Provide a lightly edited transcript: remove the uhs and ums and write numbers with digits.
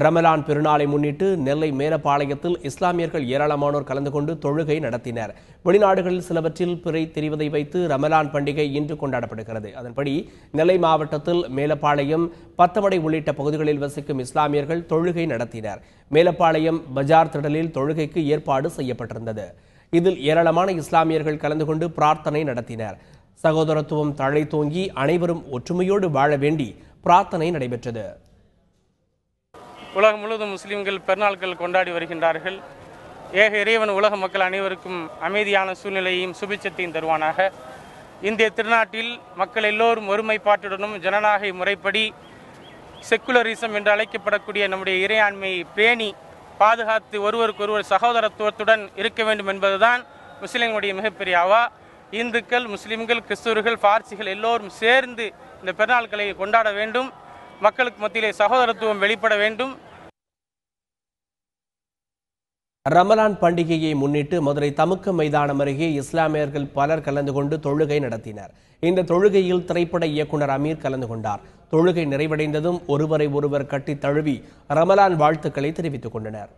ரமலான் பெருநாளை முன்னிட்டு நெல்லை மேலப்பாளையத்தில் இஸ்லாமியர்கள் ஏராளமானோர் கலந்து கொண்டு தொழுகை நடத்தினர். வெளிநாடுகளில் சிலவற்றில் பிறை தெரிவதை வைத்து ரமலான் பண்டிகை இன்று கொண்டாடப்படுகிறது. அதன்படி நெல்லை மாவட்டத்தில் மேலப்பாளையம், பத்தமடை உள்ளிட்ட பகுதிகளில் வசிக்கும் இஸ்லாமியர்கள் தொழுகை நடத்தினர். மேலப்பாளையம் பஜார் திடலில் தொழுகைக்கு ஏற்பாடு செய்யப்பட்டிருந்தது. இதில் ஏராளமான இஸ்லாமியர்கள் கலந்து கொண்டு பிரார்த்தனை நடத்தினர். சகோதரத்துவம் தழைத்தோங்கி அனைவரும் ஒற்றுமையோடு வாழ வேண்டி பிரார்த்தனை நடைபெற்றது. உலகம் முழுவதும் முஸ்லிம்கள் பெருநாட்கள் கொண்டாடி வருகின்றார்கள். ஏக இறைவன் உலக மக்கள் அனைவருக்கும் அமைதியான சூழ்நிலையையும் சுபிட்சத்தையும் தருவானாக. இந்திய திருநாட்டில் மக்கள் எல்லோரும் ஒருமைப்பாட்டுடனும் ஜனநாயக முறைப்படி செக்குலரிசம் என்று அழைக்கப்படக்கூடிய நம்முடைய இறையாண்மையை பேணி பாதுகாத்து ஒருவருக்கொருவர் சகோதரத்துவத்துடன் இருக்க வேண்டும் என்பதுதான் முஸ்லிம்களுடைய மிகப்பெரிய அவா. இந்துக்கள், முஸ்லிம்கள், கிறிஸ்தவர்கள், பார்சிகள் எல்லோரும் சேர்ந்து இந்த பெருநாட்களை கொண்டாட வேண்டும். மக்களுக்கு மத்தியிலே சகோதரத்துவம் வெளிப்பட வேண்டும். ரமலான் பண்டிகையை முன்னிட்டு மதுரை தமுக்க மைதானம் அருகே இஸ்லாமியர்கள் பலர் கலந்து கொண்டு தொழுகை நடத்தினர். இந்த தொழுகையில் திரைப்பட இயக்குனர் அமீர் கலந்து கொண்டார். தொழுகை நிறைவடைந்ததும் ஒருவரை ஒருவர் கட்டி தழுவி ரமலான் வாழ்த்துக்களை தெரிவித்துக் கொண்டனர்.